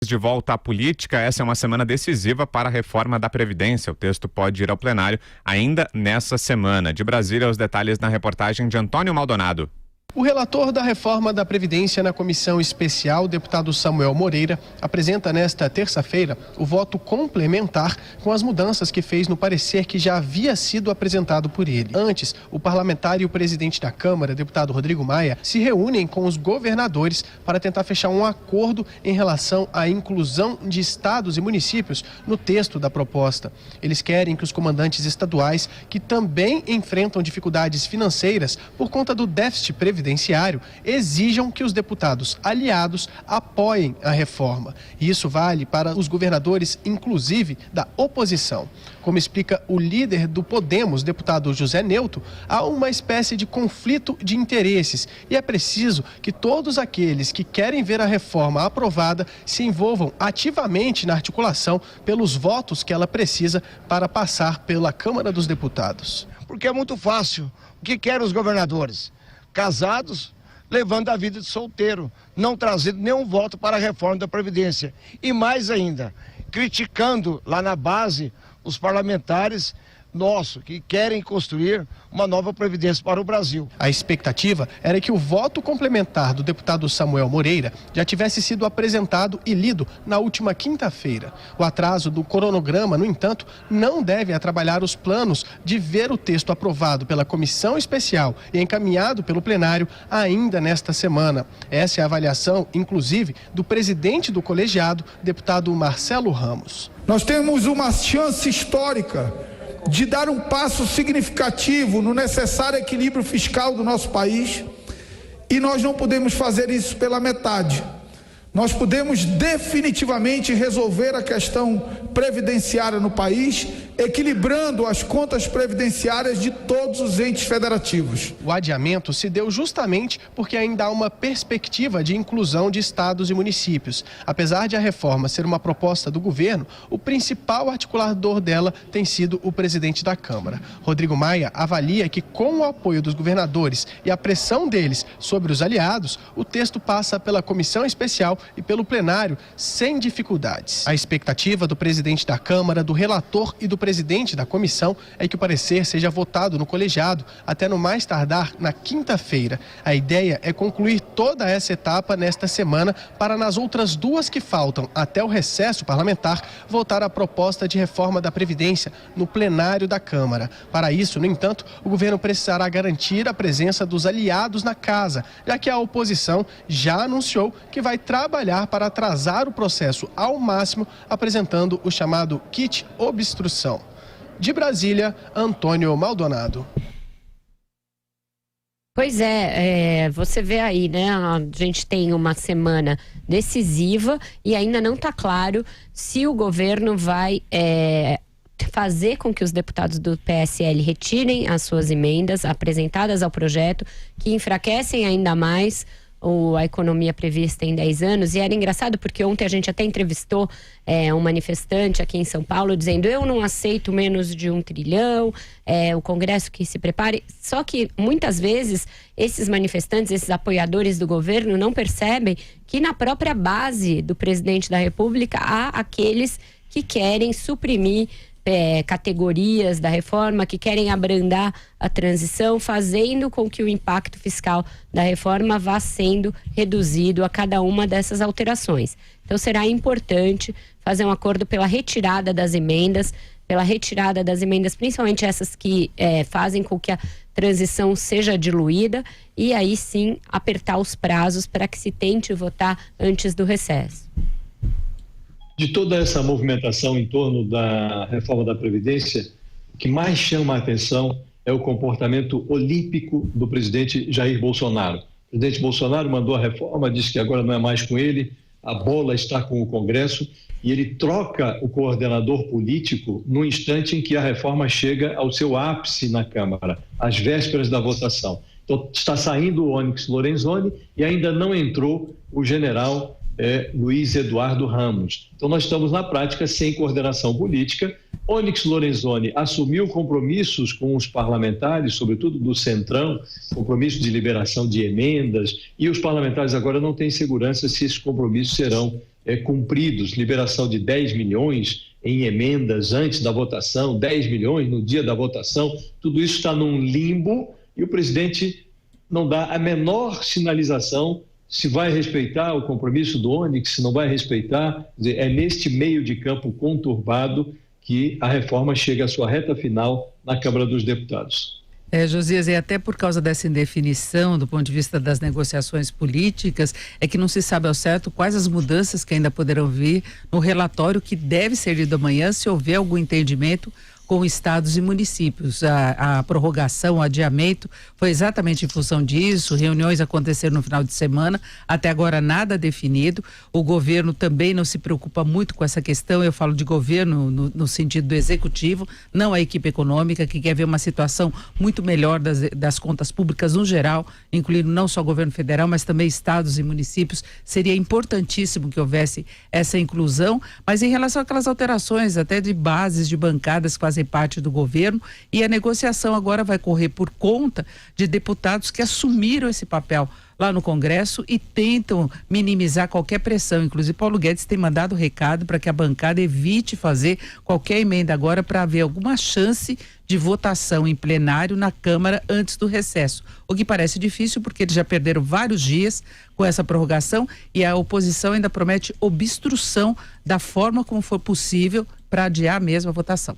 De volta à política, essa é uma semana decisiva para a reforma da Previdência. O texto pode ir ao plenário ainda nessa semana. De Brasília, os detalhes na reportagem de Antônio Maldonado. O relator da reforma da Previdência na comissão especial, deputado Samuel Moreira, apresenta nesta terça-feira o voto complementar com as mudanças que fez no parecer que já havia sido apresentado por ele. Antes, o parlamentar e o presidente da Câmara, deputado Rodrigo Maia, se reúnem com os governadores para tentar fechar um acordo em relação à inclusão de estados e municípios no texto da proposta. Eles querem que os comandantes estaduais, que também enfrentam dificuldades financeiras por conta do déficit previdenciário, exijam que os deputados aliados apoiem a reforma. E isso vale para os governadores, inclusive da oposição. Como explica o líder do Podemos, deputado José Neuto, há uma espécie de conflito de interesses e é preciso que todos aqueles que querem ver a reforma aprovada se envolvam ativamente na articulação pelos votos que ela precisa para passar pela Câmara dos Deputados. Porque é muito fácil. O que querem os governadores? Casados, levando a vida de solteiro, não trazendo nenhum voto para a reforma da Previdência. E mais ainda, criticando lá na base os parlamentares nossos que querem construir uma nova Previdência para o Brasil. A expectativa era que o voto complementar do deputado Samuel Moreira já tivesse sido apresentado e lido na última quinta-feira. O atraso do cronograma, no entanto, não deve atrapalhar os planos de ver o texto aprovado pela comissão especial e encaminhado pelo plenário ainda nesta semana. Essa é a avaliação, inclusive, do presidente do colegiado, deputado Marcelo Ramos. Nós temos uma chance histórica de dar um passo significativo no necessário equilíbrio fiscal do nosso país, e nós não podemos fazer isso pela metade. Nós podemos definitivamente resolver a questão previdenciária no país, equilibrando as contas previdenciárias de todos os entes federativos. O adiamento se deu justamente porque ainda há uma perspectiva de inclusão de estados e municípios. Apesar de a reforma ser uma proposta do governo, o principal articulador dela tem sido o presidente da Câmara. Rodrigo Maia avalia que, com o apoio dos governadores e a pressão deles sobre os aliados, o texto passa pela comissão especial e pelo plenário sem dificuldades. A expectativa do presidente da Câmara, do relator e do presidente da comissão é que o parecer seja votado no colegiado até no mais tardar na quinta-feira. A ideia é concluir toda essa etapa nesta semana para, nas outras duas que faltam até o recesso parlamentar, votar a proposta de reforma da Previdência no plenário da Câmara. Para isso, no entanto, o governo precisará garantir a presença dos aliados na casa, já que a oposição já anunciou que vai trabalhar para atrasar o processo ao máximo, apresentando o chamado kit obstrução. De Brasília, Antônio Maldonado. Pois você vê aí, né? A gente tem uma semana decisiva e ainda não está claro se o governo vai fazer com que os deputados do PSL retirem as suas emendas apresentadas ao projeto, que enfraquecem ainda mais a economia prevista em 10 anos. E era engraçado porque ontem a gente até entrevistou um manifestante aqui em São Paulo dizendo: eu não aceito menos de 1 trilhão, o Congresso que se prepare. Só que muitas vezes esses manifestantes, esses apoiadores do governo não percebem que na própria base do presidente da República há aqueles que querem suprimir categorias da reforma, que querem abrandar a transição, fazendo com que o impacto fiscal da reforma vá sendo reduzido a cada uma dessas alterações. Então será importante fazer um acordo pela retirada das emendas, principalmente essas que fazem com que a transição seja diluída, e aí sim apertar os prazos para que se tente votar antes do recesso. De toda essa movimentação em torno da reforma da Previdência, o que mais chama a atenção é o comportamento olímpico do presidente Jair Bolsonaro. O presidente Bolsonaro mandou a reforma, disse que agora não é mais com ele, a bola está com o Congresso, e ele troca o coordenador político no instante em que a reforma chega ao seu ápice na Câmara, às vésperas da votação. Então, está saindo o Onyx Lorenzoni e ainda não entrou o general Luiz Eduardo Ramos. Então nós estamos na prática sem coordenação política. Onyx Lorenzoni assumiu compromissos com os parlamentares, sobretudo do Centrão, compromisso de liberação de emendas, e os parlamentares agora não têm segurança se esses compromissos serão cumpridos, liberação de 10 milhões em emendas antes da votação, 10 milhões no dia da votação, tudo isso está num limbo e o presidente não dá a menor sinalização se vai respeitar o compromisso do Onyx, se não vai respeitar. É neste meio de campo conturbado que a reforma chega à sua reta final na Câmara dos Deputados. Josias, e até por causa dessa indefinição do ponto de vista das negociações políticas, é que não se sabe ao certo quais as mudanças que ainda poderão vir no relatório que deve ser lido amanhã, se houver algum entendimento com estados e municípios. A prorrogação, o adiamento foi exatamente em função disso, reuniões aconteceram no final de semana, até agora nada definido. O governo também não se preocupa muito com essa questão, eu falo de governo no sentido do executivo, não a equipe econômica, que quer ver uma situação muito melhor das contas públicas no geral, incluindo não só o governo federal, mas também estados e municípios. Seria importantíssimo que houvesse essa inclusão, mas em relação àquelas alterações até de bases, de bancadas que fazem parte do governo, e a negociação agora vai correr por conta de deputados que assumiram esse papel lá no Congresso e tentam minimizar qualquer pressão. Inclusive, Paulo Guedes tem mandado recado para que a bancada evite fazer qualquer emenda agora para haver alguma chance de votação em plenário na Câmara antes do recesso. O que parece difícil porque eles já perderam vários dias com essa prorrogação e a oposição ainda promete obstrução da forma como for possível para adiar mesmo a votação.